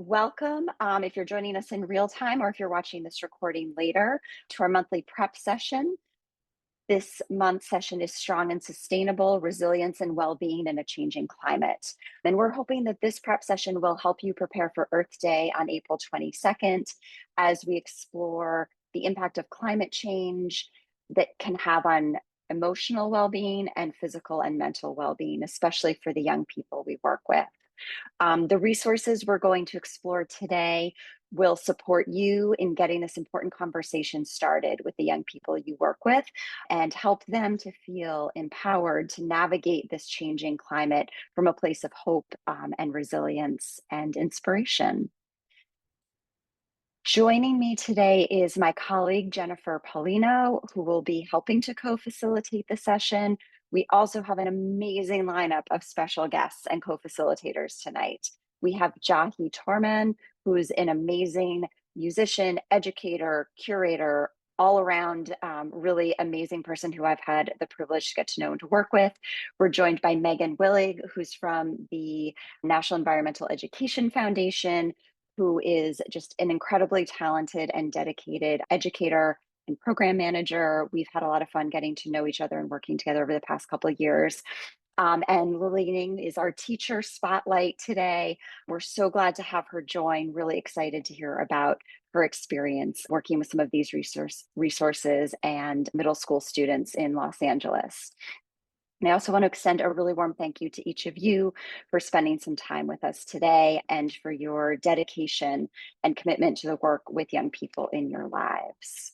welcome if you're joining us in real time or if you're watching this recording later to our monthly prep session. This month's session is Strong and Sustainable Resilience and Wellbeing in a Changing Climate. And we're hoping that this prep session will help you prepare for Earth Day on April 22nd as we explore the impact of climate change that can have on emotional well-being and physical and mental well-being, especially for the young people we work with. The resources we're going to explore today will support you in getting this important conversation started with the young people you work with and help them to feel empowered to navigate this changing climate from a place of hope and resilience and inspiration. Joining me today is my colleague, Jennifer Paulino, who will be helping to co-facilitate the session. We also have an amazing lineup of special guests and co-facilitators tonight. We have Jahi Torman, who's an amazing musician, educator, curator, all around really amazing person who I've had the privilege to get to know and to work with. We're joined by Megan Willig, who's from the National Environmental Education Foundation, who is just an incredibly talented and dedicated educator and program manager. We've had a lot of fun getting to know each other and working together over the past couple of years. And Lily Ning is our teacher spotlight today. We're so glad to have her join, really excited to hear about her experience working with some of these resources and middle school students in Los Angeles. And I also want to extend a really warm thank you to each of you for spending some time with us today and for your dedication and commitment to the work with young people in your lives.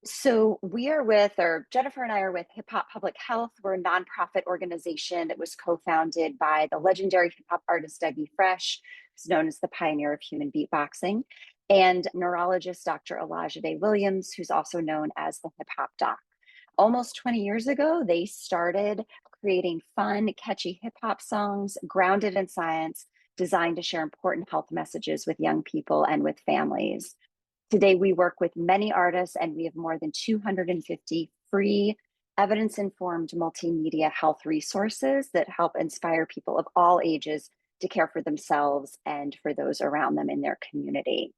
So we are with, or Jennifer and I are with Hip Hop Public Health. We're a nonprofit organization that was co-founded by the legendary hip hop artist Dougie Fresh, who's known as the pioneer of human beatboxing, and neurologist Dr. Olajide Williams, who's also known as the Hip Hop Doc. Almost 20 years ago, they started creating fun, catchy hip hop songs grounded in science, designed to share important health messages with young people and with families. Today, we work with many artists, and we have more than 250 free, evidence-informed multimedia health resources that help inspire people of all ages to care for themselves and for those around them in their community.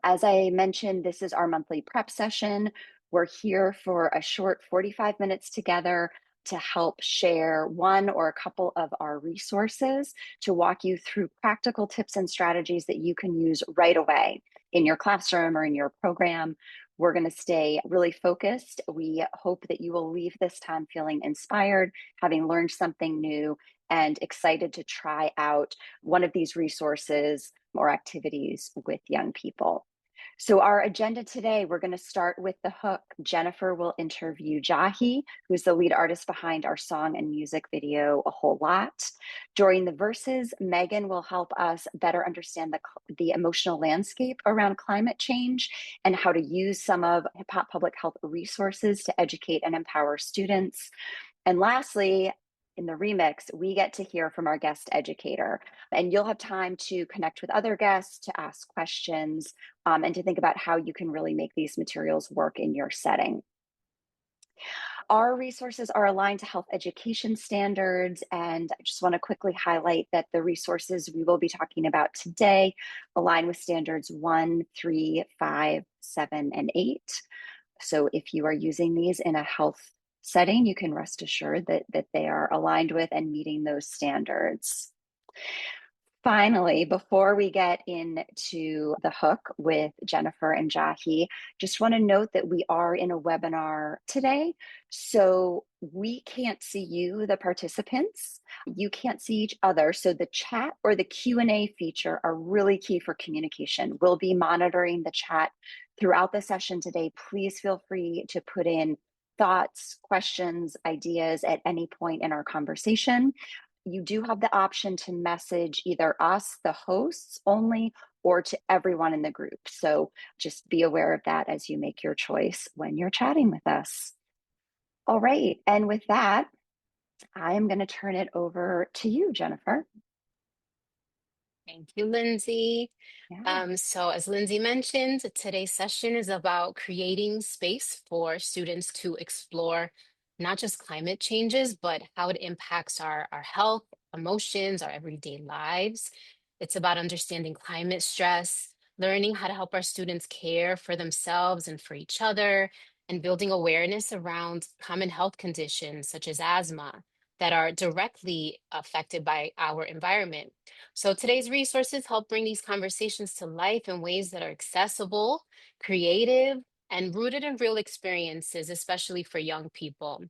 As I mentioned, this is our monthly prep session. We're here for a short 45 minutes together to help share one or a couple of our resources to walk you through practical tips and strategies that you can use right away in your classroom or in your program. We're going to stay really focused. We hope that you will leave this time feeling inspired, having learned something new, and excited to try out one of these resources or activities with young people. So our agenda today, we're going to start with the hook. Jennifer will interview Jahi, who's the lead artist behind our song and music video, A Whole Lot. During the verses, Megan will help us better understand the emotional landscape around climate change and how to use some of Hip Hop Public Health resources to educate and empower students. And lastly, in the remix, we get to hear from our guest educator, and you'll have time to connect with other guests, to ask questions, and to think about how you can really make these materials work in your setting. Our resources are aligned to health education standards, and I just want to quickly highlight that the resources we will be talking about today align with standards 1, 3, 5, 7, and 8. So if you are using these in a health setting, you can rest assured that they are aligned with and meeting those standards. Finally, before we get into the hook with Jennifer and Jahi, just want to note that we are in a webinar today, so we can't see you, the participants. You can't see each other, so the chat or the Q&A feature are really key for communication. We'll be monitoring the chat throughout the session today. Please feel free to put in thoughts, questions, ideas at any point in our conversation. You do have the option to message either us, the hosts only, or to everyone in the group. So just be aware of that as you make your choice when you're chatting with us. All right. And with that, I am going to turn it over to you, Jennifer. Thank you, Lindsay. Yeah. So as Lindsay mentioned, today's session is about creating space for students to explore not just climate changes, but how it impacts our health, emotions, our everyday lives. It's about understanding climate stress, learning how to help our students care for themselves and for each other, and building awareness around common health conditions such as asthma that are directly affected by our environment. So today's resources help bring these conversations to life in ways that are accessible, creative, and rooted in real experiences, especially for young people.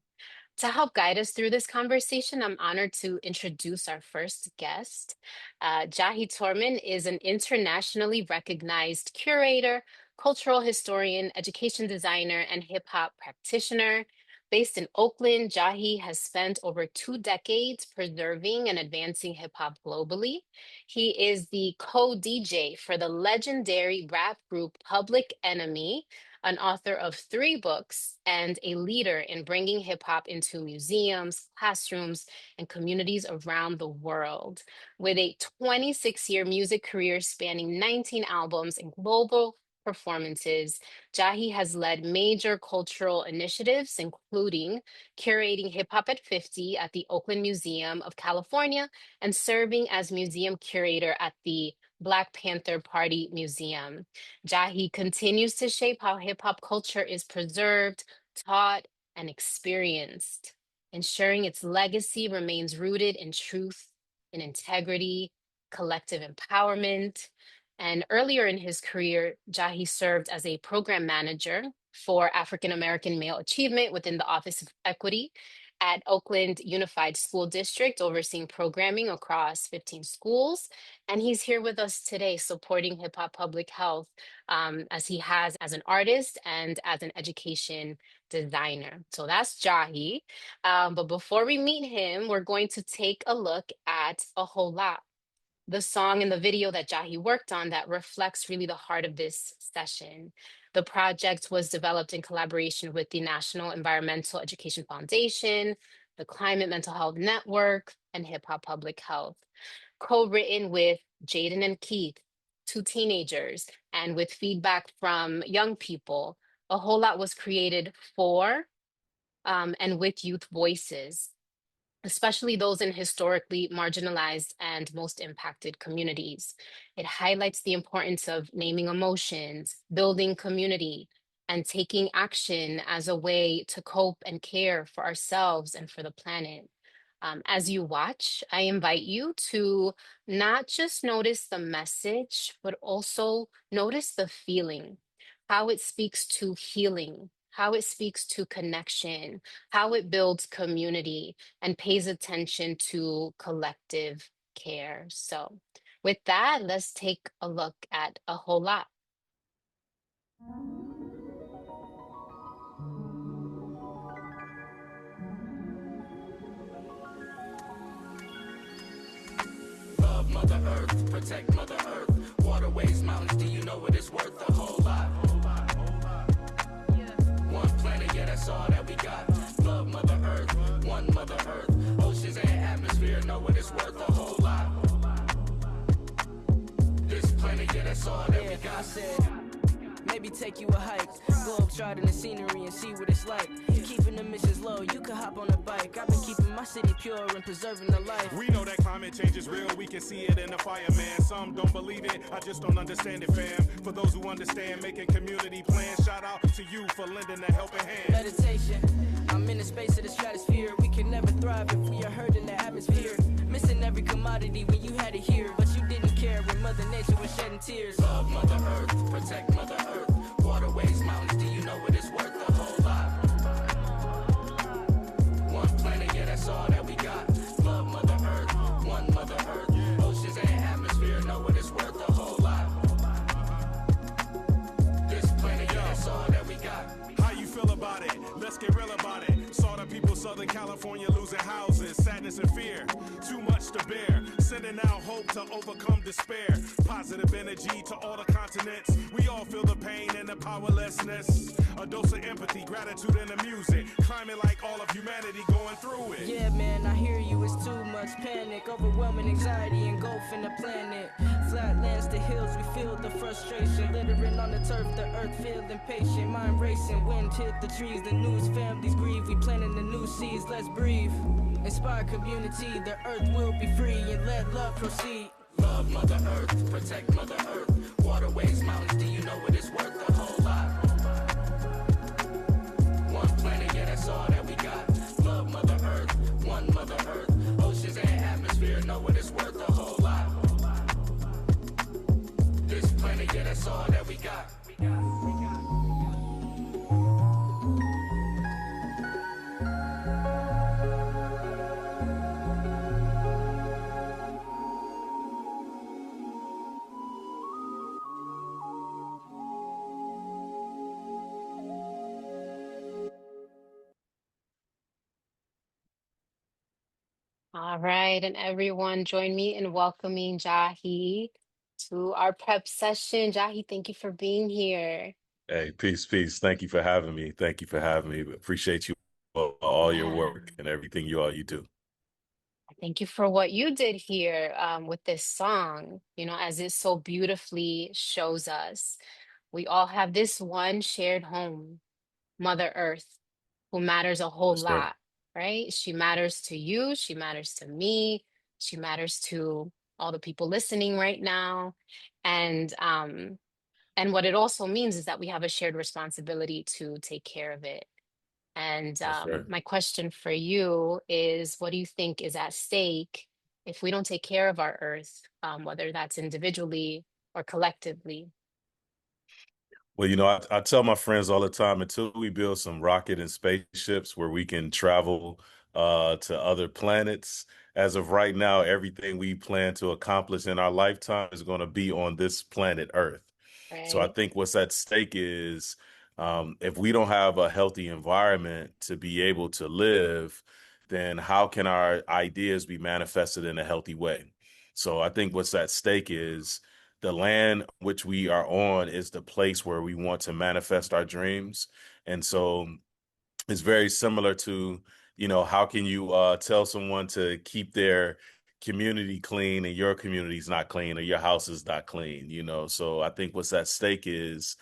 To help guide us through this conversation, I'm honored to introduce our first guest. Jahi Torman is an internationally recognized curator, cultural historian, education designer, and hip hop practitioner. Based in Oakland, Jahi has spent over 2 decades preserving and advancing hip hop globally. He is the co DJ for the legendary rap group Public Enemy, an author of 3 books, and a leader in bringing hip hop into museums, classrooms, and communities around the world. With a 26-year music career spanning 19 albums and global performances, Jahi has led major cultural initiatives, including curating Hip Hop at 50 at the Oakland Museum of California and serving as museum curator at the Black Panther Party Museum. Jahi continues to shape how hip hop culture is preserved, taught, and experienced, ensuring its legacy remains rooted in truth, in integrity, collective empowerment. And earlier in his career, Jahi served as a program manager for African American male achievement within the Office of Equity at Oakland Unified School District, overseeing programming across 15 schools. And he's here with us today supporting hip hop public health as he has as an artist and as an education designer. So that's Jahi. But before we meet him, we're going to take a look at A Whole Lot, the song and the video that Jahi worked on that reflects really the heart of this session. The project was developed in collaboration with the National Environmental Education Foundation, the Climate Mental Health Network, and Hip Hop Public Health. Co-written with Jaden and Keith, 2 teenagers, and with feedback from young people, A Whole Lot was created for and with youth voices, especially those in historically marginalized and most impacted communities. It highlights the importance of naming emotions, building community, and taking action as a way to cope and care for ourselves and for the planet. As you watch, I invite you to not just notice the message, but also notice the feeling, how it speaks to healing, how it speaks to connection, how it builds community, and pays attention to collective care. So, with that, let's take a look at A Whole Lot. Love Mother Earth, protect Mother Earth. Waterways, mountains, do you know what it's worth? A whole lot. One planet, yeah, that's all that we got. Love Mother Earth, one Mother Earth. Oceans and atmosphere, know what it's worth. A whole lot. This planet, yeah, that's all that we got. Maybe take you a hike, globe charting the scenery and see what it's like. Keeping the emissions low, you can hop on a bike. I've been keeping my city pure and preserving the life. We know that climate change is real, we can see it in the fire, man. Some don't believe it, I just don't understand it, fam. For those who understand, making community plans. Shout out to you for lending a helping hand. Meditation, I'm in the space of the stratosphere. We can never thrive if we are hurting the atmosphere. Missing every commodity when you had it here, but you didn't care when Mother Nature was shedding tears. Love Mother Earth, protect Mother Earth. Waterways, mountains, do you know what it's worth? A whole lot. One planet, yeah, that's all that we got. Love Mother Earth, one Mother Earth. Oceans and atmosphere, know what it's worth. A whole lot. This planet, yeah, that's all that we got. How you feel about it? Let's get real about it. Saw the people Southern California losing houses, sadness and fear, too much to bear. Sending out hope to overcome despair. Positive energy to all the continents. We all feel the pain and the powerlessness. A dose of empathy, gratitude in the music. Climate like all of humanity going through it. Yeah, man, I hear you, it's too much panic. Overwhelming anxiety engulfing the planet. Flatlands to hills, we feel the frustration. Littering on the turf, the earth feel impatient. Mind racing, wind hit the trees. The news, families grieve. We planting the new seeds, let's breathe. Inspire community, the earth will be free. And let love proceed. Love Mother Earth, protect Mother Earth. Waterways, mountains, do you know what it's worth? A whole lot. One planet, yeah, that's all that we got. Love Mother Earth, one Mother Earth. Oceans and atmosphere, know what it's worth? A whole lot. This planet, yeah, that's all that we got. All right, and everyone join me in welcoming Jahi to our prep session. Jahi, thank you for being here. Hey, peace, peace. Thank you for having me. Thank you for having me. Appreciate you all your Yeah, work and everything you do. thank you for what you did here with this song, as it so beautifully shows us. We all have this one shared home, Mother Earth, who matters a whole Yes, sir. lot, right? She matters to you, she matters to me, she matters to all the people listening right now. And and what it also means is that we have a shared responsibility to take care of it. And That's right. my question for you is, what do you think is at stake if we don't take care of our Earth, whether that's individually or collectively? Well, I tell my friends all the time until we build some rocket and spaceships where we can travel to other planets, as of right now, everything we plan to accomplish in our lifetime is going to be on this planet Earth. So I Right? think what's at stake is if we don't have a healthy environment to be able to live, then how can our ideas be manifested in a healthy way? So I think what's at stake is the land which we are on is the place where we want to manifest our dreams. And so it's very similar to, how can you tell someone to keep their community clean and your community's not clean or your house is not clean? So I think what's at stake is,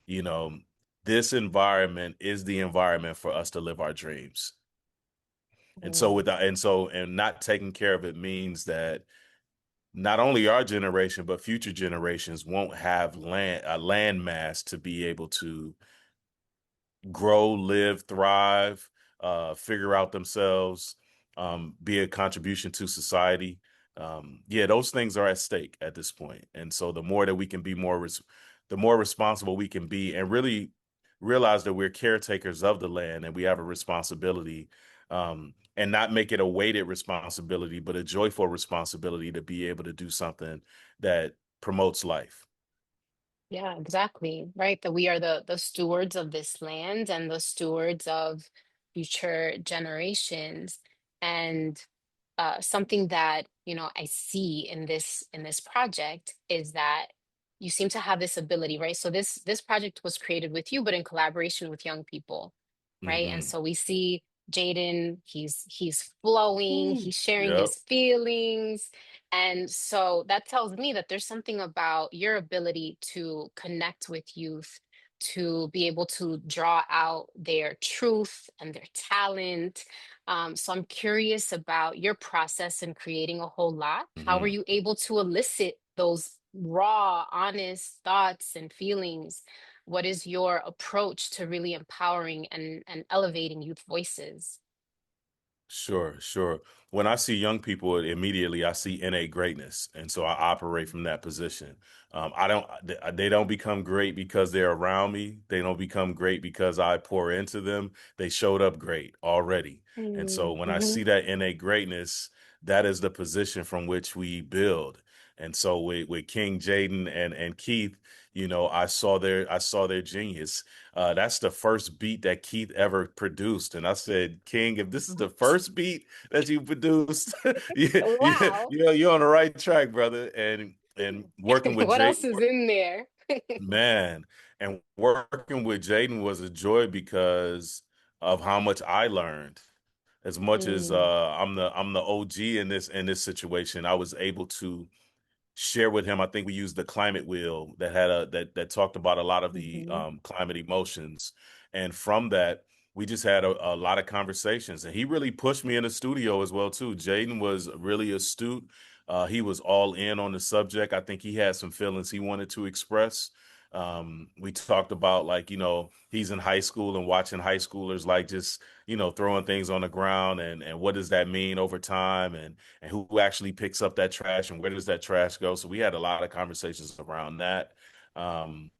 you know, this environment is the environment for us to live our dreams. And so Mm. and not taking care of it means that not only our generation, but future generations won't have land mass to be able to grow, live, thrive, figure out themselves, be a contribution to society. Yeah, those things are at stake at this point. And so the more that we can be the more responsible we can be and really realize that we're caretakers of the land and we have a responsibility, and not make it a weighted responsibility, but a joyful responsibility to be able to do something that promotes life. Yeah, exactly. Right. That we are the stewards of this land and the stewards of future generations. And something that, I see in this project is that you seem to have this ability, right? So this project was created with you, but in collaboration with young people, right? And Hmm. so we see Jaden, he's flowing, Ooh. he's sharing Yep. his feelings. And so that tells me that there's something about your ability to connect with youth, to be able to draw out their truth and their talent. So I'm curious about your process in creating a whole lot. How were Hmm. you able to elicit those raw, honest thoughts and feelings? What is your approach to really empowering and elevating youth voices? Sure, sure. When I see young people, immediately I see innate greatness, and so I operate from that position. I don't, they don't become great because they're around me. They don't become great because I pour into them. They showed up great already, and so when I Mm-hmm. see that innate greatness, that is the position from which we build. And so with King Jaden and Keith, I saw their genius. That's the first beat that Keith ever produced. And I said, King, if this is the first beat that you produced, Wow. you're on the right track, brother. And working with What else Jaden, is in there? man, and working with Jaden was a joy because of how much I learned. As much as Mm, I'm the OG in this situation, I was able to share with him. I think we used the climate wheel that had that talked about a lot of the mhm. climate emotions, and from that we just had a lot of conversations. And he really pushed me in the studio as well too. Jaden was really astute. He was all in on the subject. I think he had some feelings he wanted to express. We talked about, like, he's in high school and watching high schoolers, like, just, throwing things on the ground, and what does that mean over time, and who actually picks up that trash and where does that trash go? So we had a lot of conversations around that. Um,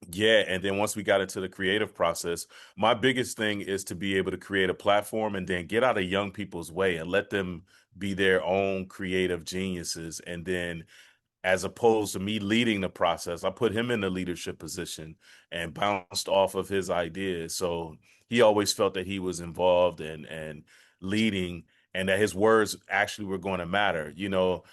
yeah, and then once we got into the creative process, my biggest thing is to be able to create a platform and then get out of young people's way and let them be their own creative geniuses. And then, as opposed to me leading the process, I put him in the leadership position and bounced off of his ideas. So he always felt that he was involved and leading, and that his words actually were going to matter. Hip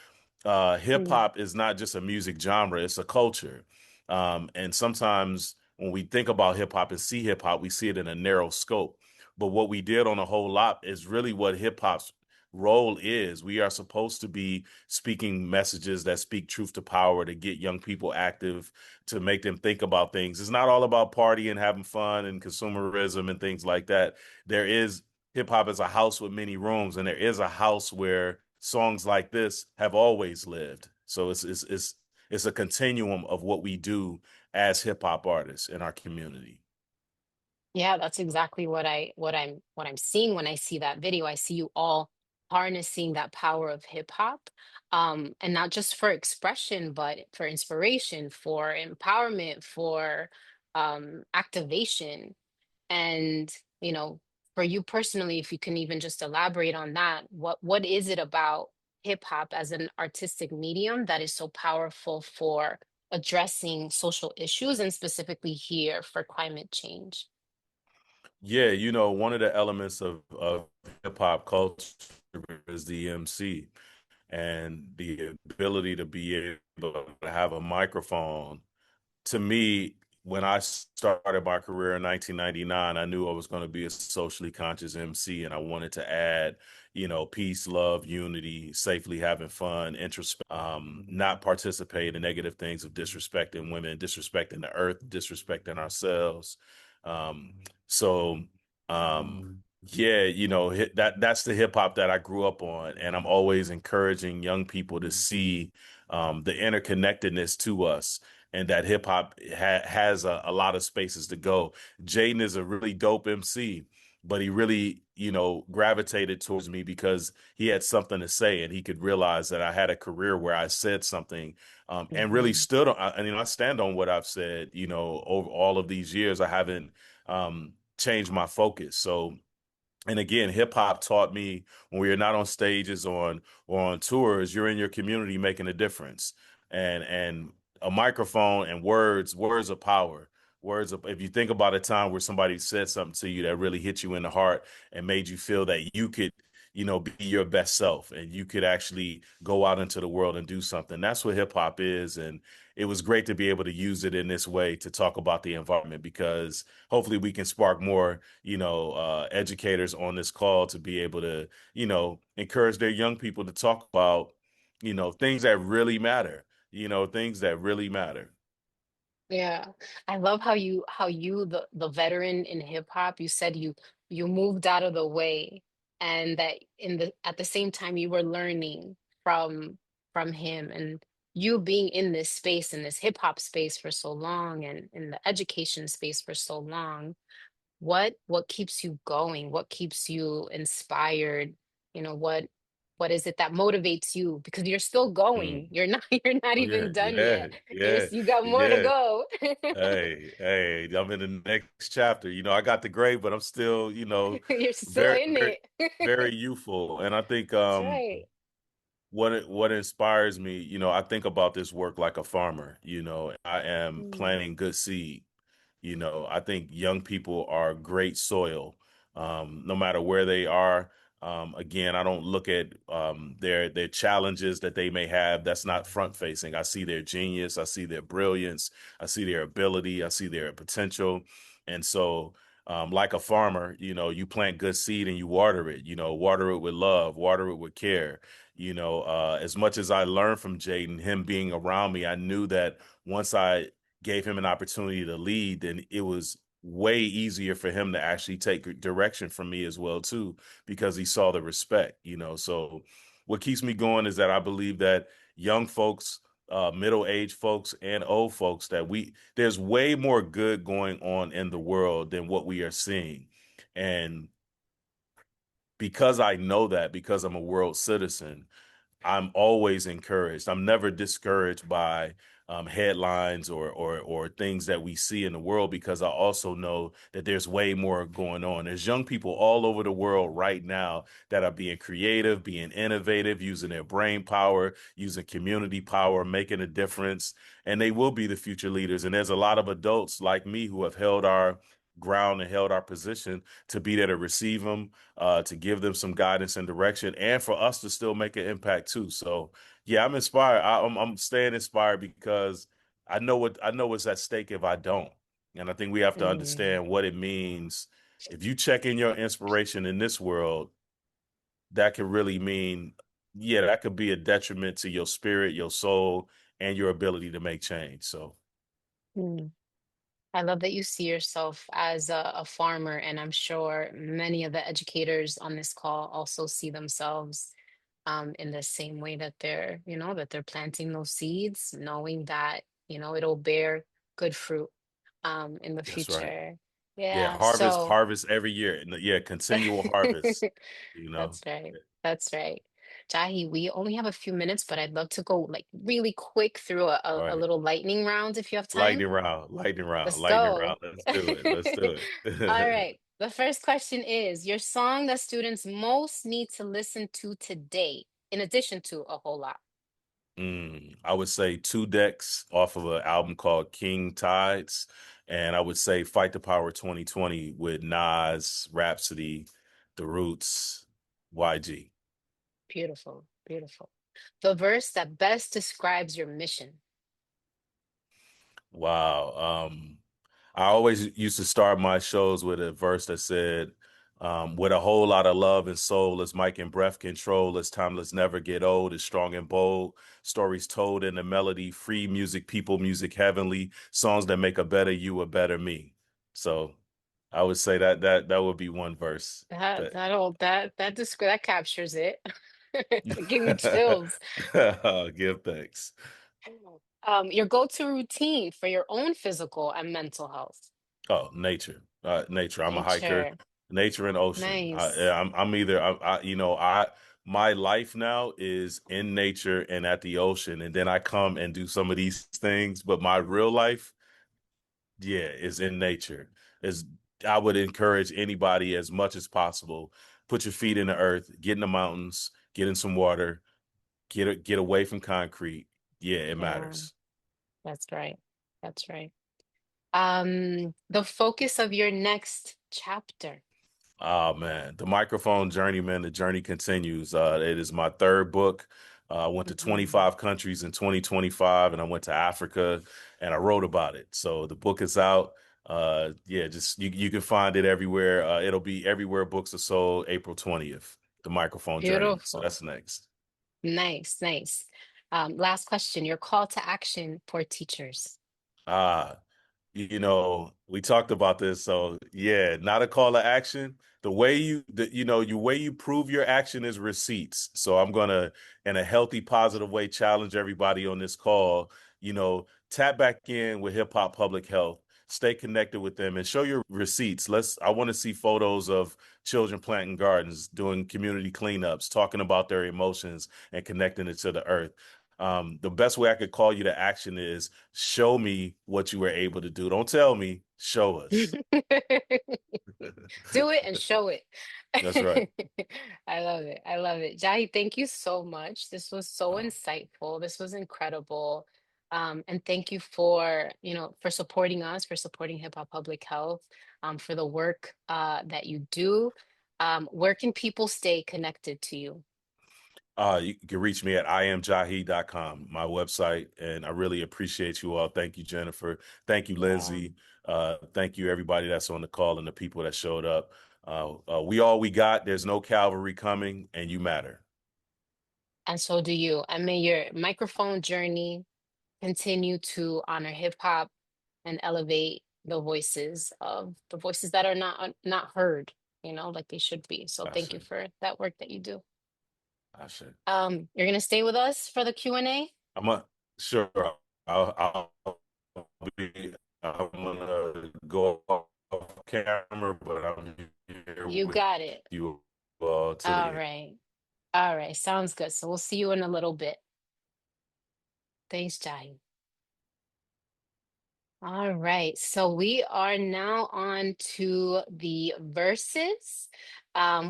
Mm. hop is not just a music genre, it's a culture. And sometimes when we think about hip hop and see hip hop, we see it in a narrow scope. But what we did on a whole lot is really what hip hop's role is. We are supposed to be speaking messages that speak truth to power, to get young people active, to make them think about things. It's not all about partying, having fun, and consumerism and things like that. There is Hip hop is a house with many rooms, and there is a house where songs like this have always lived. So it's a continuum of what we do as hip hop artists in our community. Yeah, that's exactly what I'm seeing when I see that video. I see you all harnessing that power of hip hop, and not just for expression, but for inspiration, for empowerment, for activation. And, for you personally, if you can even just elaborate on that, what is it about hip hop as an artistic medium that is so powerful for addressing social issues, and specifically here for climate change? Yeah, one of the elements of hip hop culture is the MC, and the ability to be able to have a microphone. To me, when I started my career in 1999, I knew I was going to be a socially conscious MC, and I wanted to add, peace, love, unity, safely having fun, not participate in negative things of disrespecting women, disrespecting the earth, disrespecting ourselves. Um, so, yeah, that's the hip hop that I grew up on, and I'm always encouraging young people to see the interconnectedness to us, and that hip hop has a lot of spaces to go. Jaden is a really dope MC, but he really, gravitated towards me because he had something to say, and he could realize that I had a career where I said something, and really Mhm. stood on. And I stand on what I've said. Over all of these years, I haven't changed my focus. So, and again, hip hop taught me, when we are not on stages or on tours, you're in your community making a difference. And a microphone and words of power. If you think about a time where somebody said something to you that really hit you in the heart and made you feel that you could, be your best self, and you could actually go out into the world and do something. That's what hip hop is. And it was great to be able to use it in this way to talk about the environment, because hopefully we can spark more, educators on this call to be able to, encourage their young people to talk about, things that really matter, things that really matter. Yeah, I love how you the veteran in hip hop, you said you moved out of the way, and that in the at the same time you were learning from from him, and you being in this space, in this hip hop space for so long, and in the education space for so long. What keeps you going? What keeps you inspired? What is it that motivates you? Because you're still going. Mm. You're not you're not Oh yeah, even done yeah, yet. yeah, You got more to yeah. go. Hey, I'm in the next chapter. I got the grade, but I'm still, You're still very, in very, it. very youthful. And I think That's right. what inspires me, I think about this work like a farmer. I am Mm. planting good seed. I think young people are great soil, no matter where they are. Again, I don't look at their challenges that they may have. That's not front facing. I see their genius. I see their brilliance. I see their ability. I see their potential. And so, like a farmer, you plant good seed and you water it. Water it with love, water it with care. As much as I learned from Jaden, him being around me, I knew that once I gave him an opportunity to lead, then it was way easier for him to actually take direction from me as well too, because he saw the respect. So what keeps me going is that I believe that young folks, middle-aged folks, and old folks, that there's way more good going on in the world than what we are seeing. And because I know that, because I'm a world citizen, I'm always encouraged. I'm never discouraged by headlines or things that we see in the world, because I also know that there's way more going on. There's young people all over the world right now that are being creative, being innovative, using their brain power, using community power, making a difference, and they will be the future leaders. And there's a lot of adults like me who have held our ground and held our position to be there to receive them, to give them some guidance and direction, and for us to still make an impact too. So, yeah, I'm inspired. I'm staying inspired because I know what's at stake if I don't, and I think we have to Mm, understand what it means. If you check in your inspiration in this world, that could really mean, yeah, that could be a detriment to your spirit, your soul, and your ability to make change. So, mm. I love that you see yourself as a farmer, and I'm sure many of the educators on this call also see themselves in the same way that that they're planting those seeds, knowing that, it'll bear good fruit in the that's right. future. Yeah, Yeah, harvest, so harvest every year. Yeah, continual harvest, you know. that's right. That's right. Jahi, we only have a few minutes, but I'd love to go like really quick through All a right. little lightning round if you have time. Lightning round, Let's lightning go. round. Let's do it. Let's do All it. right. The first question is your song that students most need to listen to today, in addition to a whole lot. I would say Two Decks off of an album called King Tides. And I would say Fight the Power 2020 with Nas, Rhapsody, The Roots, YG. Beautiful, beautiful. The verse that best describes your mission. Wow. I always used to start my shows with a verse that said, with a whole lot of love and soul, as mic and breath control, as timeless never get old, as strong and bold, stories told in the melody, free music, people music, heavenly, songs that make a better you, a better me. So I would say that would be one verse. That That that all that captures it. Give me chills. give thanks. Your go-to routine for your own physical and mental health. Oh, nature. Nature. I'm a hiker. Nature. Nature and ocean. Nice. I'm either my life now is in nature and at the ocean, and then I come and do some of these things, but my real life, yeah, is in nature. Is I would encourage anybody as much as possible, put your feet in the earth, get in the mountains, get in some water, get away from concrete. Yeah, it Yeah, matters. that's right. That's right. The focus of your next chapter. Oh man, the microphone journeyman, the journey continues. It is my third book. I went to Mhm. 25 countries in 2025, and I went to Africa, and I wrote about it. So the book is out. Yeah, just you can find it everywhere. It'll be everywhere books are sold April 20th. The microphone journeyman. So Beautiful. that's next. Nice, nice. Last question, your call to action for teachers. Ah, we talked about this. So yeah, not a call to action. The way you prove your action is receipts. So I'm gonna, in a healthy, positive way, challenge everybody on this call. Tap back in with Hip Hop Public Health. Stay connected with them and show your receipts. I want to see photos of children planting gardens, doing community cleanups, talking about their emotions and connecting it to the earth. The best way I could call you to action is show me what you were able to do. Don't tell me, show us. Do it and show it. That's right. I love it. I love it. Jahi, thank you so much. This was so Oh, insightful. This was incredible. And thank you for supporting us, for supporting Hip Hop Public Health, for the work that you do. Where can people stay connected to you? you can reach me at imjahi.com, my website. And I really appreciate you all. Thank you, Jennifer. Thank you, Yeah. Lindsay. Thank you, everybody that's on the call and the people that showed up. We all we got. There's no cavalry coming, and you matter. And so do you. And may your microphone journey continue to honor hip hop and elevate the voices that are not heard, like they should be. So I thank you see. for that work that you do. I should. You're gonna stay with us for the Q&A? I'm a, sure. I'll be. I'm gonna go off camera, but I'm here You with got it. you all to All the end. right. All right. Sounds good. So we'll see you in a little bit. Thanks, Jahi. All right, so we are now on to the verses,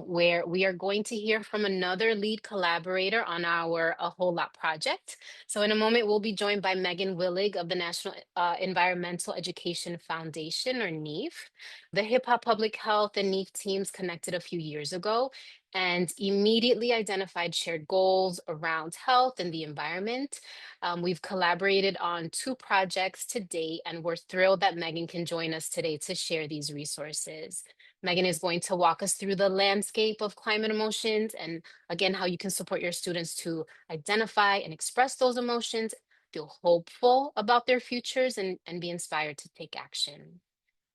where we are going to hear from another lead collaborator on our A Whole Lot project. So in a moment, we'll be joined by Megan Willig of the National Environmental Education Foundation, or NEEF. The Hip Hop Public Health and NEEF teams connected a few years ago and immediately identified shared goals around health and the environment. We've collaborated on 2 projects to date, and we're thrilled that Megan can join us today to share these resources. Megan is going to walk us through the landscape of climate emotions and, again, how you can support your students to identify and express those emotions, feel hopeful about their futures, and be inspired to take action.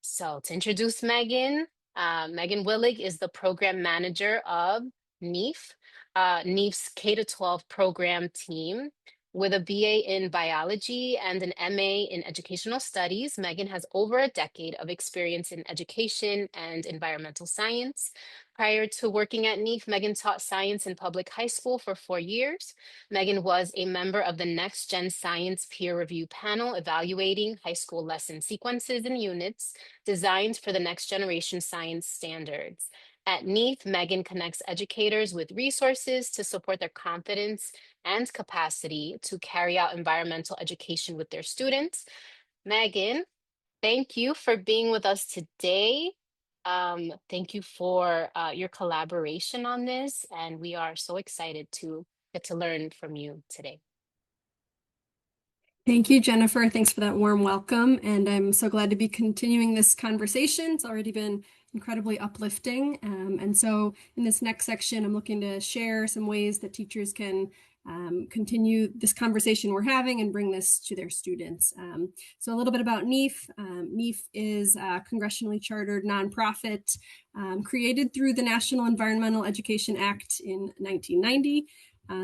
So to introduce Megan, Megan Willig is the program manager of NEEF, NEEF's K-12 program team. With a BA in biology and an MA in educational studies, Megan has over a decade of experience in education and environmental science. Prior to working at NEEF, Megan taught science in public high school for 4 years. Megan was a member of the Next Gen Science peer review panel evaluating high school lesson sequences and units designed for the next generation science standards. At NEEF, Megan connects educators with resources to support their confidence and capacity to carry out environmental education with their students. Megan, thank you for being with us today. Thank you for your collaboration on this, and we are so excited to get to learn from you today. Thank you, Jennifer. Thanks for that warm welcome. And I'm so glad to be continuing this conversation. It's already been incredibly uplifting. And so in this next section, I'm looking to share some ways that teachers can continue this conversation we're having and bring this to their students. So a little bit about NEEF. NEEF is a congressionally chartered nonprofit created through the National Environmental Education Act in 1990.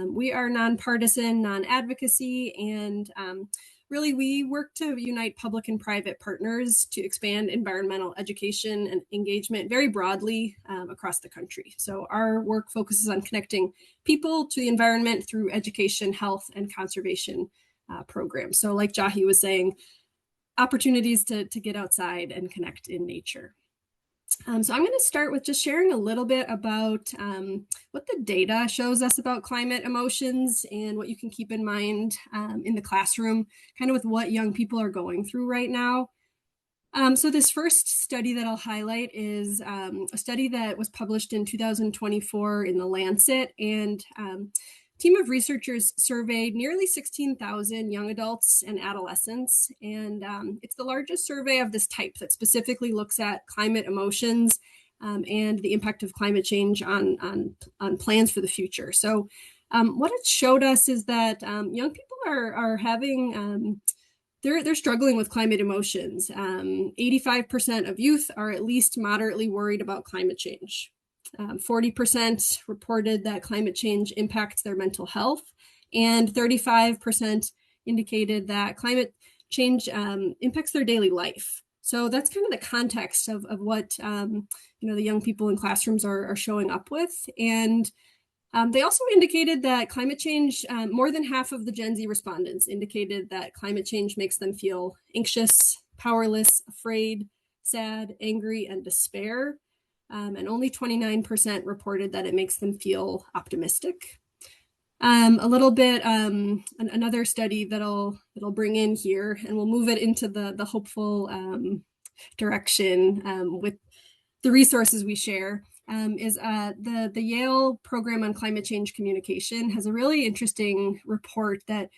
We are nonpartisan, non-advocacy, and really we work to unite public and private partners to expand environmental education and engagement very broadly across the country. So our work focuses on connecting people to the environment through education, health, and conservation programs. So like Jahi was saying, opportunities to get outside and connect in nature. So I'm going to start with just sharing a little bit about what the data shows us about climate emotions and what you can keep in mind in the classroom, kind of with what young people are going through right now. So this first study that I'll highlight is a study that was published in 2024 in The Lancet, and team of researchers surveyed nearly 16,000 young adults and adolescents, and it's the largest survey of this type that specifically looks at climate emotions and the impact of climate change on plans for the future. So what it showed us is that young people are having they're struggling with climate emotions. 85% of youth are at least moderately worried about climate change. 40% reported that climate change impacts their mental health, and 35% indicated that climate change impacts their daily life. So that's kind of the context of what the young people in classrooms are showing up with. And they also indicated that climate change, more than half of the Gen Z respondents indicated that climate change makes them feel anxious, powerless, afraid, sad, angry, and despair. And only 29% reported that it makes them feel optimistic. A little bit, another study that I'll bring in here, and we'll move it into the hopeful direction with the resources we share, is the Yale Program on Climate Change Communication has a really interesting report that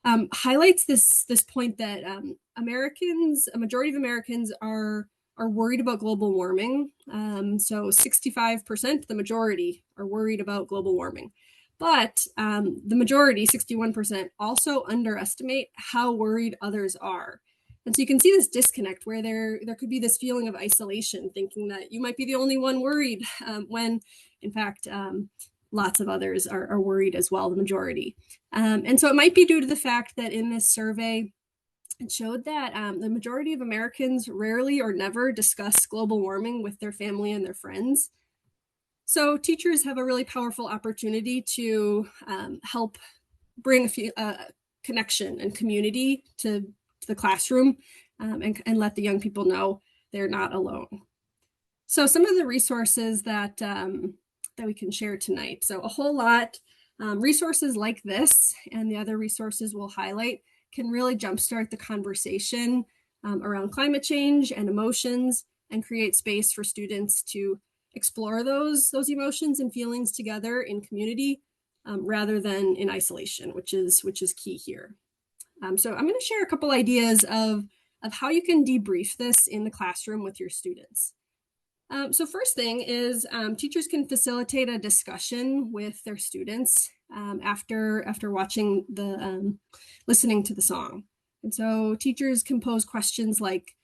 highlights this point that a majority of Americans are worried about global warming. So 65%, the majority, are worried about global warming. But the majority, 61%, also underestimate how worried others are. And so you can see this disconnect where there could be this feeling of isolation, thinking that you might be the only one worried, when in fact lots of others are worried as well, the majority. And so it might be due to the fact that in this survey, it showed that the majority of Americans rarely or never discuss global warming with their family and their friends. So teachers have a really powerful opportunity to help bring a connection and community to the classroom, and let the young people know they're not alone. So some of the resources that we can share tonight. So a whole lot. Resources like this and the other resources we'll highlight can really jumpstart the conversation around climate change and emotions, and create space for students to explore those emotions and feelings together in community, rather than in isolation, which is key here. So I'm going to share a couple ideas of how you can debrief this in the classroom with your students. So first thing is teachers can facilitate a discussion with their students after watching listening to the song. And so teachers can pose questions like,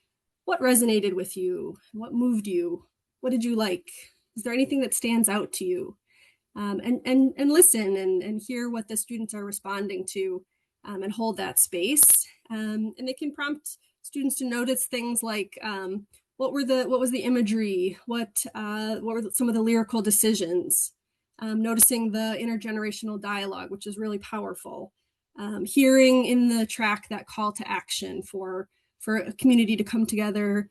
what resonated with you? What moved you? What did you like? Is there anything that stands out to you? And listen and hear what the students are responding to, and hold that space. And they can prompt students to notice things like, what was the imagery? What were some of the lyrical decisions? Noticing the intergenerational dialogue, which is really powerful. Hearing in the track that call to action for a community to come together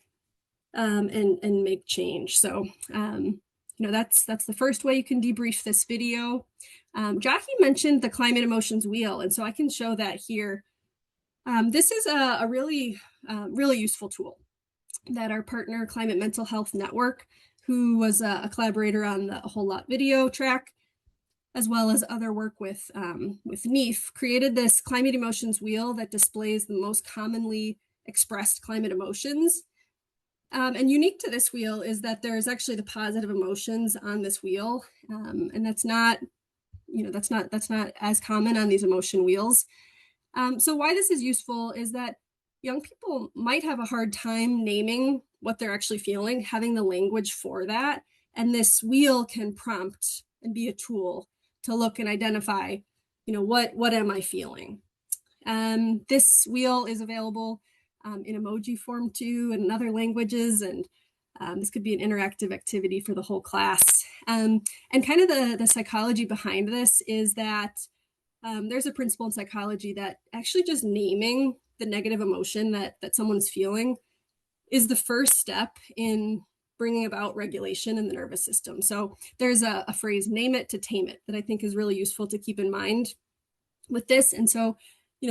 and make change. So that's the first way you can debrief this video. Jackie mentioned the climate emotions wheel, and so I can show that here. This is a really useful tool that our partner Climate Mental Health Network, who was a collaborator on the Whole Lot video track, as well as other work with NEEF, created this climate emotions wheel that displays the most commonly expressed climate emotions. And unique to this wheel is that there's actually the positive emotions on this wheel, and that's not as common on these emotion wheels. So why this is useful is that young people might have a hard time naming what they're actually feeling, having the language for that. And this wheel can prompt and be a tool to look and identify, what am I feeling? This wheel is available in emoji form too, and in other languages. And this could be an interactive activity for the whole class. And kind of the psychology behind this is that there's a principle in psychology that actually just naming the negative emotion that someone's feeling is the first step in bringing about regulation in the nervous system. So there's a phrase, name it to tame it, that I think is really useful to keep in mind with this. And so,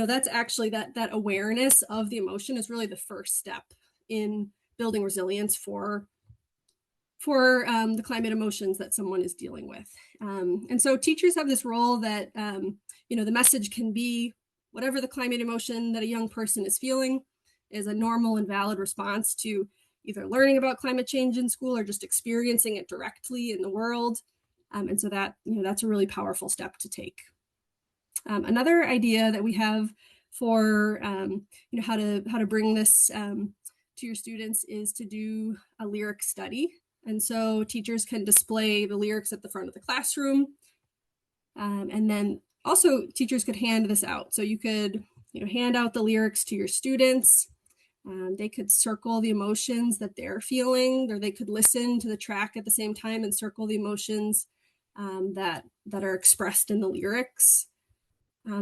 that's actually that awareness of the emotion is really the first step in building resilience for the climate emotions that someone is dealing with. And so teachers have this role that, the message can be whatever the climate emotion that a young person is feeling is a normal and valid response to either learning about climate change in school or just experiencing it directly in the world. And so that, that's a really powerful step to take. Another idea that we have for, how to bring this to your students is to do a lyric study. And so teachers can display the lyrics at the front of the classroom. And then also teachers could hand this out. So you could, hand out the lyrics to your students. They could circle the emotions that they're feeling, or they could listen to the track at the same time and circle the emotions that are expressed in the lyrics.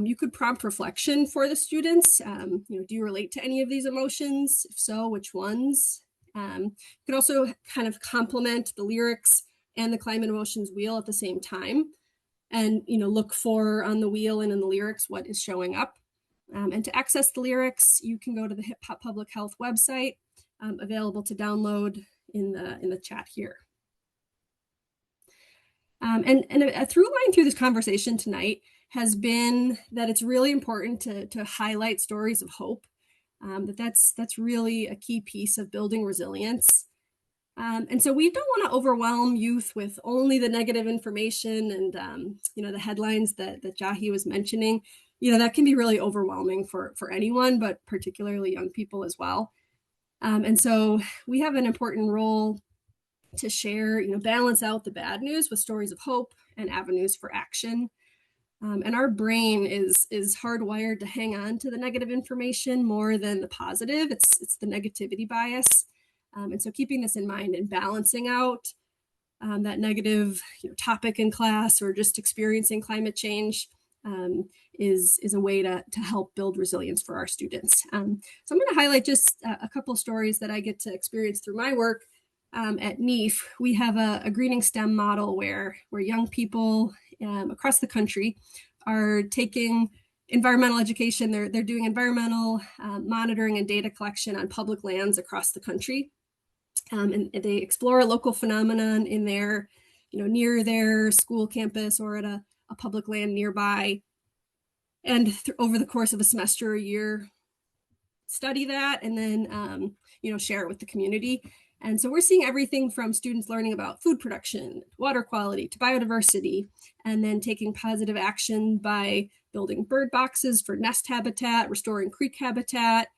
You could prompt reflection for the students. Do you relate to any of these emotions? If so, which ones? You could also kind of complement the lyrics and the climate emotions wheel at the same time, and look for on the wheel and in the lyrics what is showing up. And to access the lyrics, you can go to the Hip Hop Public Health website, available to download in the chat here. And a through line through this conversation tonight has been that it's really important to highlight stories of hope. That's really a key piece of building resilience. And so we don't want to overwhelm youth with only the negative information and, the headlines that Jahi was mentioning. That can be really overwhelming for anyone, but particularly young people as well. And so we have an important role to share, balance out the bad news with stories of hope and avenues for action. And our brain is hardwired to hang on to the negative information more than the positive. It's the negativity bias. And so keeping this in mind and balancing out that negative topic in class or just experiencing climate change is a way to help build resilience for our students. So I'm going to highlight just a couple stories that I get to experience through my work. At NEEF, we have a greening STEM model where young people across the country are taking environmental education. They're doing environmental monitoring and data collection on public lands across the country. And they explore a local phenomenon in their, near their school campus or at a public land nearby. And over the course of a semester or a year, study that and then, share it with the community. And so we're seeing everything from students learning about food production, water quality, to biodiversity, and then taking positive action by building bird boxes for nest habitat, restoring creek habitat,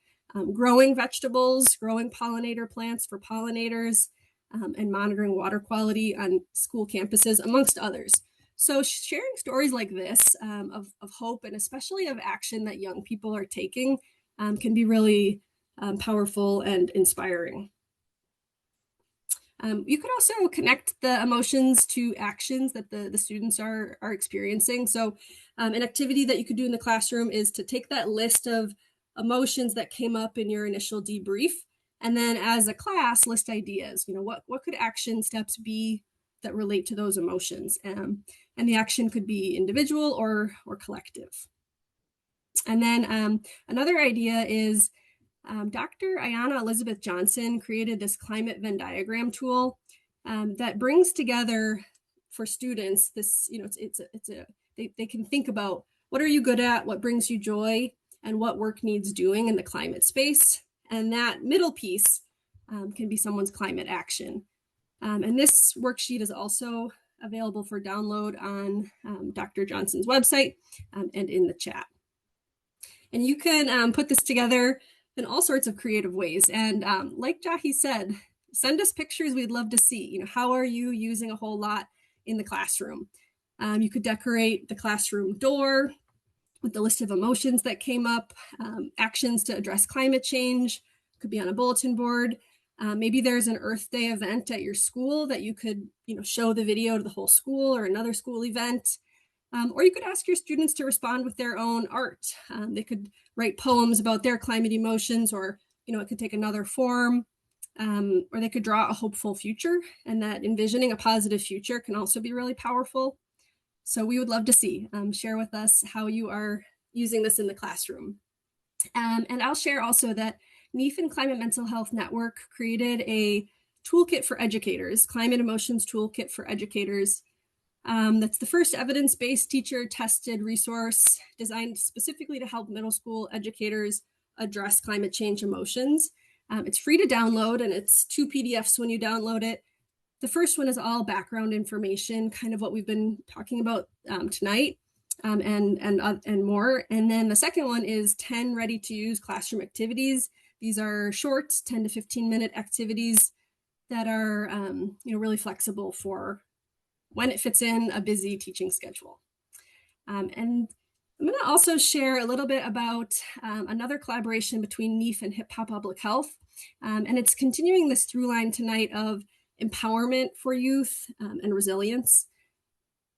growing vegetables, growing pollinator plants for pollinators, and monitoring water quality on school campuses, amongst others. So sharing stories like this of hope and especially of action that young people are taking can be really powerful and inspiring. You could also connect the emotions to actions that the students are experiencing. So an activity that you could do in the classroom is to take that list of emotions that came up in your initial debrief, and then as a class, list ideas. What could action steps be that relate to those emotions? And the action could be individual or collective. And then another idea is Dr. Ayanna Elizabeth Johnson created this climate Venn diagram tool that brings together for students this, they can think about what are you good at, what brings you joy, and what work needs doing in the climate space. And that middle piece can be someone's climate action. And this worksheet is also available for download on Dr. Johnson's website and in the chat. And you can put this together in all sorts of creative ways. And like Jahi said, send us pictures we'd love to see. How are you using a whole lot in the classroom? You could decorate the classroom door with the list of emotions that came up, actions to address climate change, could be on a bulletin board. Maybe there's an Earth Day event at your school that you could show the video to the whole school or another school event. Or you could ask your students to respond with their own art. They could write poems about their climate emotions, or it could take another form, or they could draw a hopeful future, and that envisioning a positive future can also be really powerful. So we would love to see, share with us how you are using this in the classroom. And I'll share also that NEEF and Climate Mental Health Network created a toolkit for educators, Climate Emotions Toolkit for Educators. That's the first evidence-based teacher-tested resource designed specifically to help middle school educators address climate change emotions. It's free to download, and it's 2 PDFs when you download it. The first one is all background information, kind of what we've been talking about tonight, and more. And then the second one is 10 ready-to-use classroom activities. These are short, 10 to 15-minute activities that are really flexible for when it fits in a busy teaching schedule. And I'm going to also share a little bit about another collaboration between NEEF and Hip Hop Public Health. And it's continuing this through line tonight of empowerment for youth and resilience.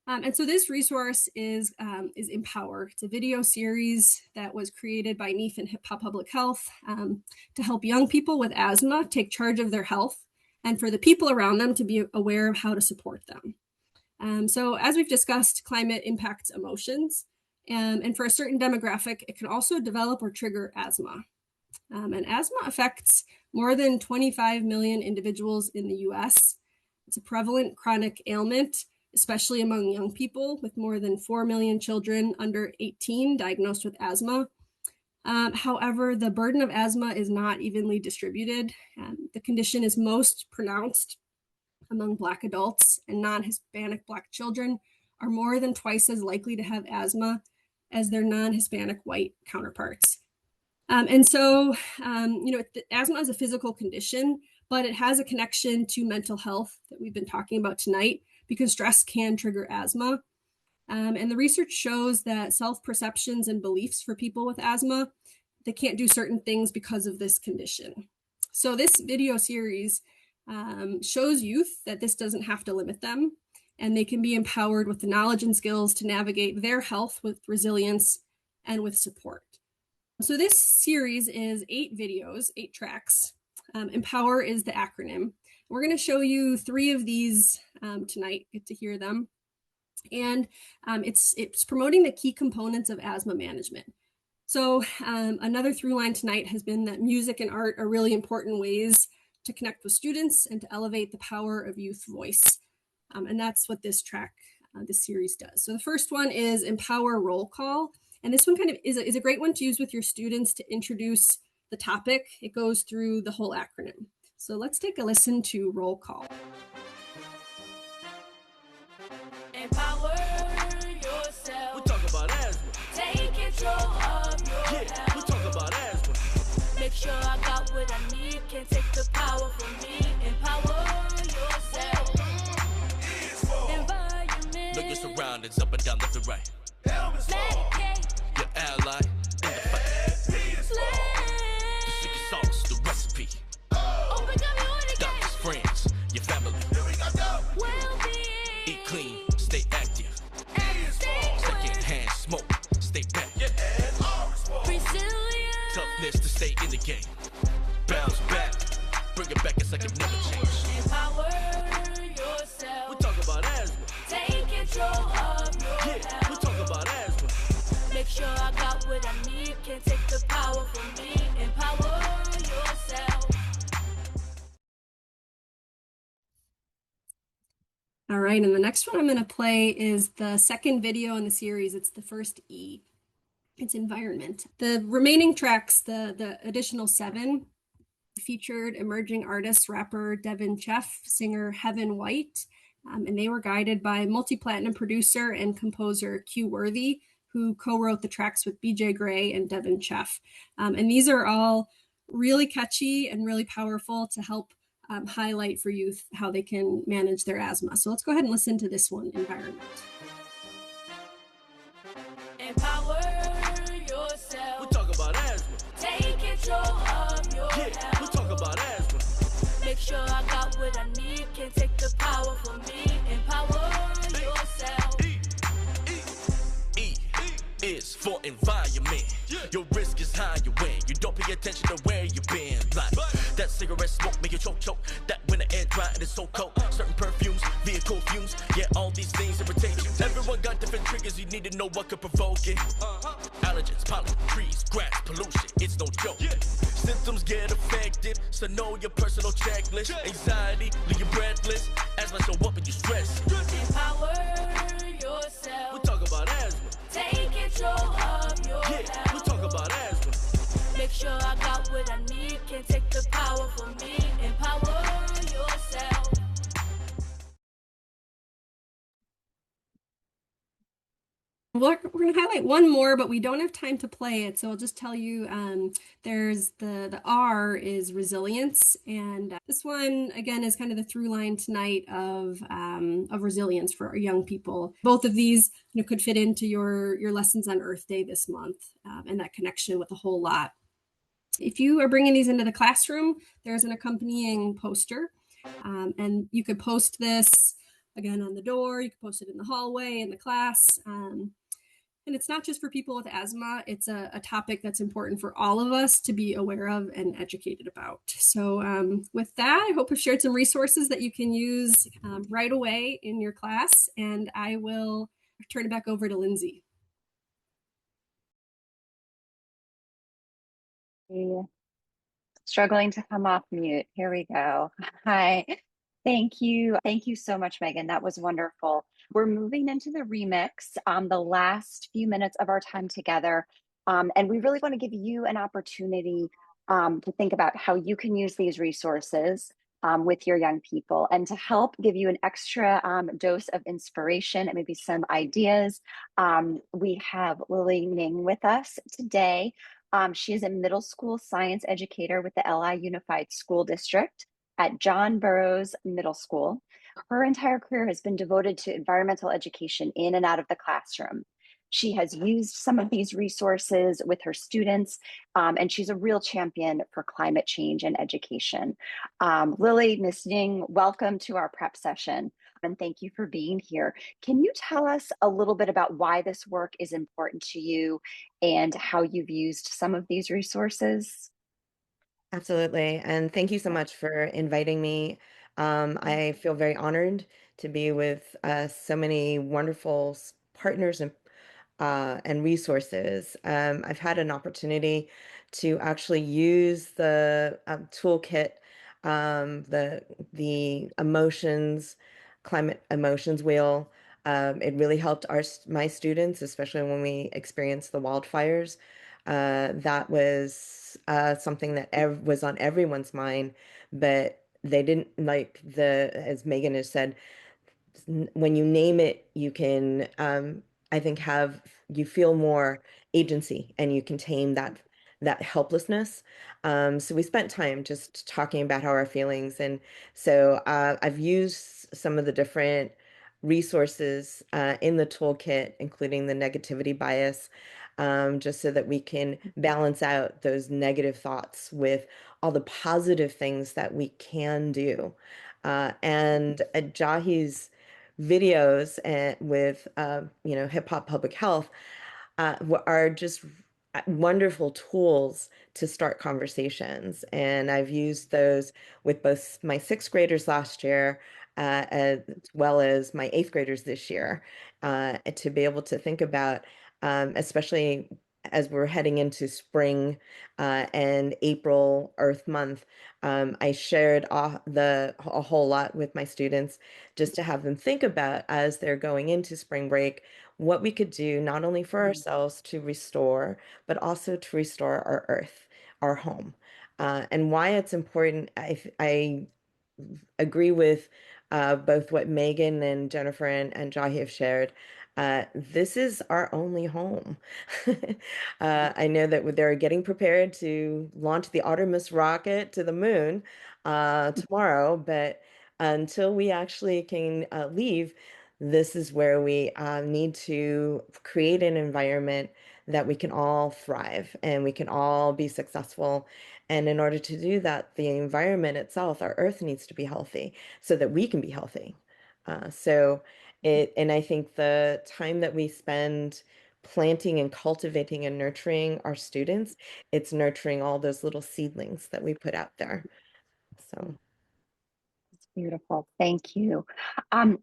And so this resource is Empower. It's a video series that was created by NEEF and Hip Hop Public Health to help young people with asthma take charge of their health, and for the people around them to be aware of how to support them. So as we've discussed, climate impacts emotions, and for a certain demographic, it can also develop or trigger asthma. And asthma affects more than 25 million individuals in the US. It's a prevalent chronic ailment, especially among young people, with more than 4 million children under 18 diagnosed with asthma. However, the burden of asthma is not evenly distributed. The condition is most pronounced among Black adults, and non-Hispanic Black children are more than twice as likely to have asthma as their non-Hispanic white counterparts. And so, asthma is a physical condition, but it has a connection to mental health that we've been talking about tonight, because stress can trigger asthma. And the research shows that self-perceptions and beliefs for people with asthma, they can't do certain things because of this condition. So this video series shows youth that this doesn't have to limit them, and they can be empowered with the knowledge and skills to navigate their health with resilience and with support. So this series is 8 videos, 8 tracks. Empower is the acronym. We're going to show you 3 of these tonight, get to hear them. And it's promoting the key components of asthma management. So another through line tonight has been that music and art are really important ways to connect with students and to elevate the power of youth voice. And that's what this track, this series does. So the first one is Empower Roll Call. And this one kind of is a great one to use with your students to introduce the topic. It goes through the whole acronym. So let's take a listen to Roll Call. Empower yourself. We talk about asthma. Take control of your Yeah, health. we talk about asthma. Make sure I got what I need. Can take the power from me. Empower yourself. Environment. Know your surroundings up and down, left and right. Medicate. Your ally in the fight. The secret sauce, the recipe. Open up your Doctors, friends, your family. Wellbeing. Eat clean, stay active. Stay Second-hand smoke, stay back. resilient. Toughness to stay in the game. Bounce back, bring it back, it's like it never changed. Empower We yourself. talk about asthma. Take control of your Yeah, we health. talk about asthma. Make sure I got what I need. Can take the power from me. Empower yourself. All right, and the next one I'm going to play is the second video in the series. It's the first E. It's environment. The remaining tracks, the additional 7, featured emerging artist, rapper Devin Cheff, singer Heaven White, and they were guided by multi-platinum producer and composer Q Worthy, who co-wrote the tracks with BJ Gray and Devin Cheff. And these are all really catchy and really powerful to help highlight for youth how they can manage their asthma. So let's go ahead and listen to this one, Environment. Empower We yourself. talk about asthma. Take control of your Yeah, we health. talk about asthma. Make sure I got what I need. Can take the power from me. Empower yourself. E is for environment. Your risk is high, you win. You don't pay attention to where you've been. Like that cigarette smoke make you choke. That when the air dry and it's so cold. Certain perfumes, vehicle fumes. Yeah, all these things irritate you. Everyone got different triggers. You need to know what could provoke it. Allergens, pollen, trees, grass, pollution. It's no joke. Symptoms get affected, so know your personal checklist. Anxiety, leave you breathless. Asthma show up and you stress. Empower We yourself. talk about asthma. Take control of your Yeah, we health. talk about asthma. Make sure I got what I need. Can take the power from me. Empower yourself. We're going to highlight one more, but we don't have time to play it. So I'll just tell you, there's the R is resilience. And this one, again, is kind of the through line tonight of resilience for our young people. Both of these could fit into your lessons on Earth Day this month, and that connection with a whole lot. If you are bringing these into the classroom, there's an accompanying poster, and you could post this again on the door. You could post it in the hallway, in the class. And it's not just for people with asthma. It's a topic that's important for all of us to be aware of and educated about. So with that, I hope I've shared some resources that you can use right away in your class. And I will turn it back over to Lindsay. Struggling to come off mute. Here we go. Hi. Thank you. Thank you so much, Megan. That was wonderful. We're moving into the remix, the last few minutes of our time together. And we really want to give you an opportunity to think about how you can use these resources with your young people, and to help give you an extra dose of inspiration and maybe some ideas. We have Lily Ning with us today. She is a middle school science educator with the LI Unified School District at John Burroughs Middle School. her entire career has been devoted to environmental education in and out of the classroom. She has used some of these resources with her students, and she's a real champion for climate change and education. Lily, Ms. Ying, welcome to our prep session, and thank you for being here. Can you tell us a little bit about why this work is important to you and how you've used some of these resources? Absolutely. And thank you so much for inviting me. I feel very honored to be with so many wonderful partners and resources. I've had an opportunity to actually use the toolkit, the emotions, climate emotions wheel. It really helped my students, especially when we experienced the wildfires. That was something that was on everyone's mind, but they didn't like as Megan has said, when you name it, you can, I think, you feel more agency and you can tame that helplessness. So we spent time just talking about how our feelings, and so I've used some of the different resources in the toolkit, including the negativity bias, just so that we can balance out those negative thoughts with all the positive things that we can do. And Jahi's videos with Hip Hop Public Health are just wonderful tools to start conversations. And I've used those with both my sixth graders last year as well as my eighth graders this year to be able to think about, especially as we're heading into spring and April Earth Month. I shared a whole lot with my students just to have them think about as they're going into spring break what we could do not only for ourselves to restore, but also to restore our earth, our home. And why it's important, I agree with both what Megan and Jennifer and Jahi have shared. This is our only home. I know that they're getting prepared to launch the Artemis rocket to the moon tomorrow, but until we actually can leave, this is where we need to create an environment that we can all thrive and we can all be successful. And in order to do that, the environment itself, our earth needs to be healthy so that we can be healthy. And I think the time that we spend planting and cultivating and nurturing our students, it's nurturing all those little seedlings that we put out there. So. Beautiful. Thank you.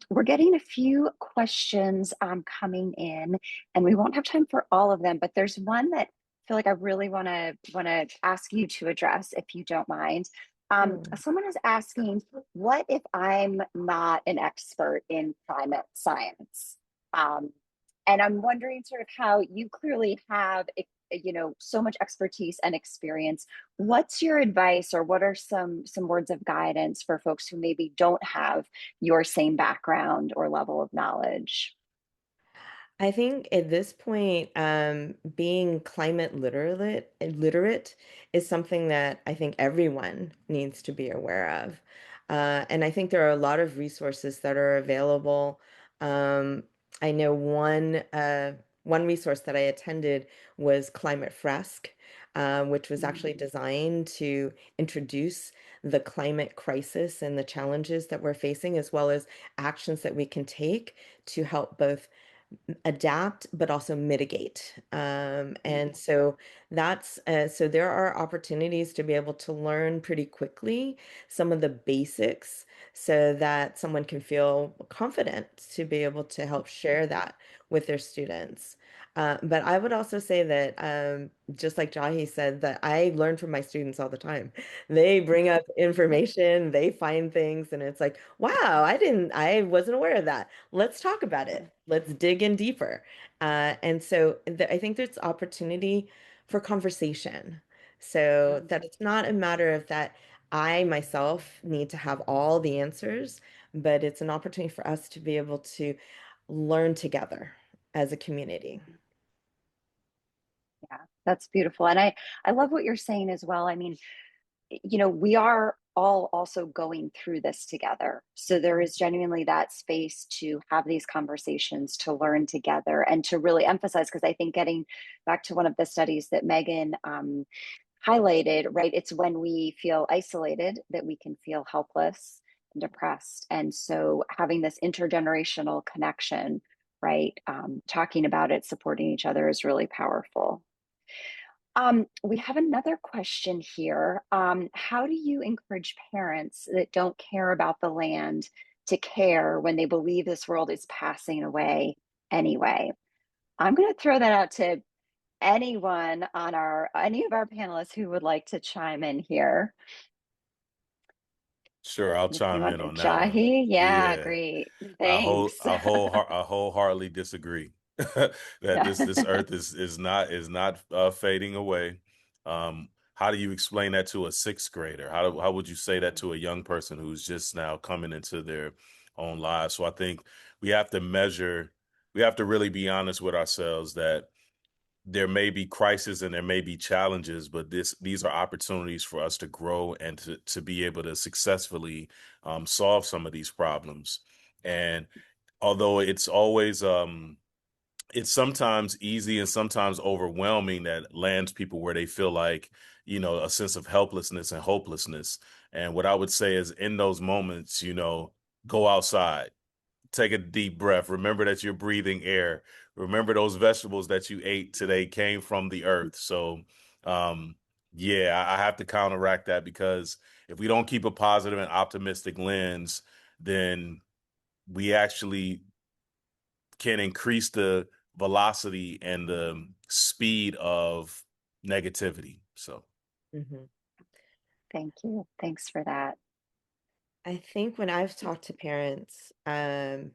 We're getting a few questions coming in, and we won't have time for all of them, but there's one that I feel like I really want to ask you to address, if you don't mind. Someone is asking, what if I'm not an expert in climate science? And I'm wondering sort of how you clearly have, so much expertise and experience. What's your advice, or what are some words of guidance for folks who maybe don't have your same background or level of knowledge? I think at this point, being climate literate is something that I think everyone needs to be aware of. And I think there are a lot of resources that are available. I know one resource that I attended was Climate Fresque, which was actually designed to introduce the climate crisis and the challenges that we're facing, as well as actions that we can take to help both adapt but also mitigate, and so so there are opportunities to be able to learn pretty quickly some of the basics so that someone can feel confident to be able to help share that with their students. But I would also say that, just like Jahi said, that I learn from my students all the time. They bring up information, they find things, and it's like, wow, I wasn't aware of that. Let's talk about it. Let's dig in deeper. And so I think there's opportunity for conversation. So that it's not a matter of that I myself need to have all the answers, but it's an opportunity for us to be able to learn together as a community. Yeah, that's beautiful. And I love what you're saying as well. I mean, we are all also going through this together. So there is genuinely that space to have these conversations, to learn together, and to really emphasize, because I think getting back to one of the studies that Megan highlighted, right, it's when we feel isolated that we can feel helpless and depressed. And so having this intergenerational connection, right, talking about it, supporting each other is really powerful. We have another question here. How do you encourage parents that don't care about the land to care when they believe this world is passing away anyway? I'm going to throw that out to anyone on any of our panelists who would like to chime in here. Sure, I'll If you chime want in on that one. Jahi, yeah, Yeah. great. Thanks. I wholeheartedly disagree that this earth is not fading away. How do you explain that to a sixth grader? How would you say that to a young person who's just now coming into their own lives? So I think we have to measure, we have to really be honest with ourselves that there may be crises and there may be challenges, but these are opportunities for us to grow and to be able to successfully solve some of these problems. And although it's sometimes easy and sometimes overwhelming, that lands people where they feel like, a sense of helplessness and hopelessness. And what I would say is, in those moments, go outside, take a deep breath. Remember that you're breathing air. Remember those vegetables that you ate today came from the earth. So, yeah, I have to counteract that, because if we don't keep a positive and optimistic lens, then we actually can increase the velocity and the speed of negativity. So, Mhm. Thank you. Thanks for that. I think when I've talked to parents, a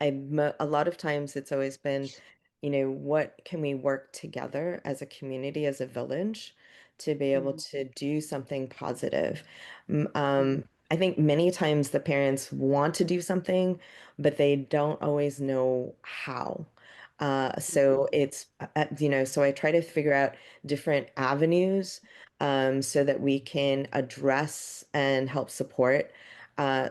lot of times it's always been, what can we work together as a community, as a village, to be able Mhm, to do something positive. M- mhm, Um, I think many times the parents want to do something, but they don't always know how. mhm, So so I try to figure out different avenues, so that we can address and help support.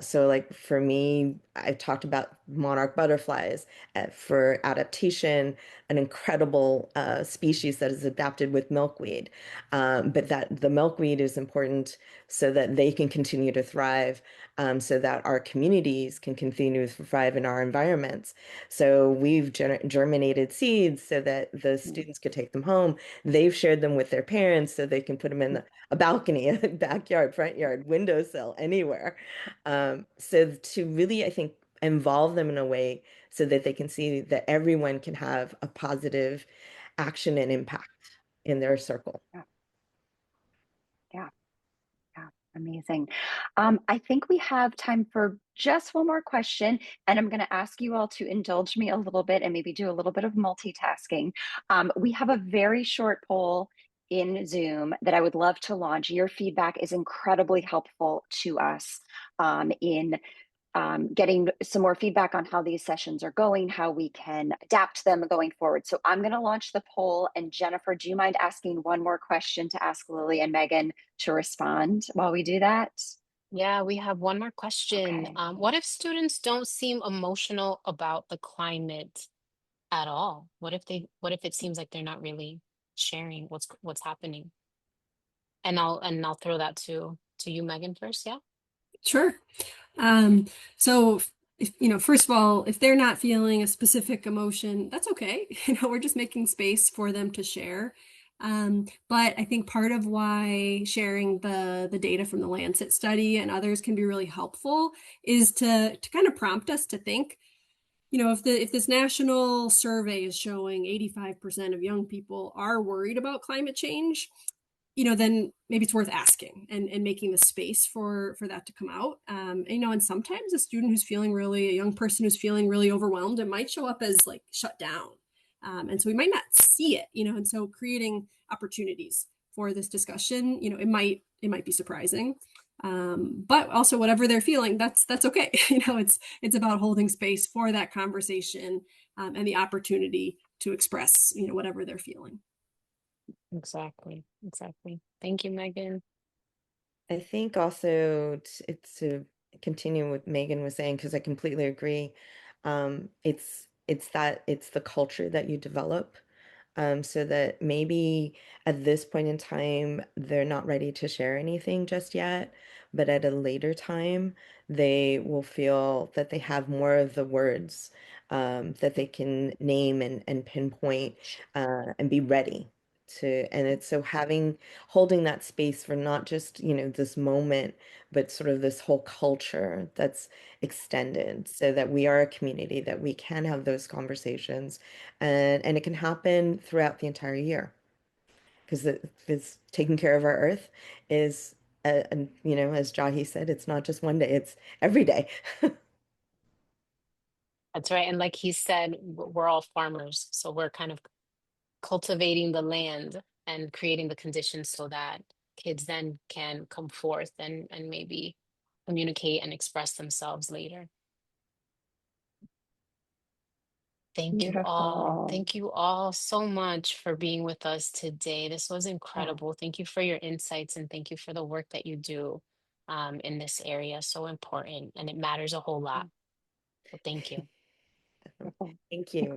So like for me, I talked about monarch butterflies, for adaptation, an incredible species that is adapted with milkweed. But that the milkweed is important so that they can continue to thrive, so that our communities can continue to thrive in our environments. So we've germinated seeds so that the mhm, students could take them home. They've shared them with their parents so they can put them in a balcony, a backyard, front yard, windowsill, anywhere. So to really, I think, involve them in a way so that they can see that everyone can have a positive action and impact in their circle. yeah, yeah. Yeah, amazing. I think we have time for just one more question, and I'm going to ask you all to indulge me a little bit and maybe do a little bit of multitasking. We have a very short poll in Zoom that I would love to launch. Your feedback is incredibly helpful to us in getting some more feedback on how these sessions are going, how we can adapt them going forward. So I'm going to launch the poll. And Jennifer, do you mind asking one more question to ask Lily and Megan to respond while we do that? Yeah, we have one more question. Okay. What if students don't seem emotional about the climate at all? What if it seems like they're not really sharing what's happening? And I'll throw that to you, Megan, first. Yeah. Sure. So first of all, if they're not feeling a specific emotion, that's okay. We're just making space for them to share. But I think part of why sharing the data from the Lancet study and others can be really helpful is to kind of prompt us to think, if this national survey is showing 85% of young people are worried about climate change, then maybe it's worth asking and making the space for that to come out. And sometimes a young person who's feeling really overwhelmed, it might show up as like shut down. And so we might not see it, and so creating opportunities for this discussion, it might be surprising. But also whatever they're feeling, that's okay. It's about holding space for that conversation, and the opportunity to express, whatever they're feeling. Exactly. Exactly. Thank you, Megan. I think also it's to continue what Megan was saying, because I completely agree. It's the culture that you develop, so that maybe at this point in time they're not ready to share anything just yet, but at a later time they will feel that they have more of the words, that they can name and pinpoint, and be ready to. And it's so having holding that space for not just, this moment, but sort of this whole culture that's extended, so that we are a community, that we can have those conversations, and it can happen throughout the entire year, because it's taking care of our earth is, and as Jahi said, it's not just one day, it's every day. That's right. And like he said, we're all farmers, so we're kind of cultivating the land and creating the conditions so that kids then can come forth and maybe communicate and express themselves later. Thank you all. Beautiful. Thank you all so much for being with us today. This was Yeah. incredible. Thank you for your insights and thank you for the work that you do in this area. So important and it matters a whole lot. So thank you. Beautiful. Thank you.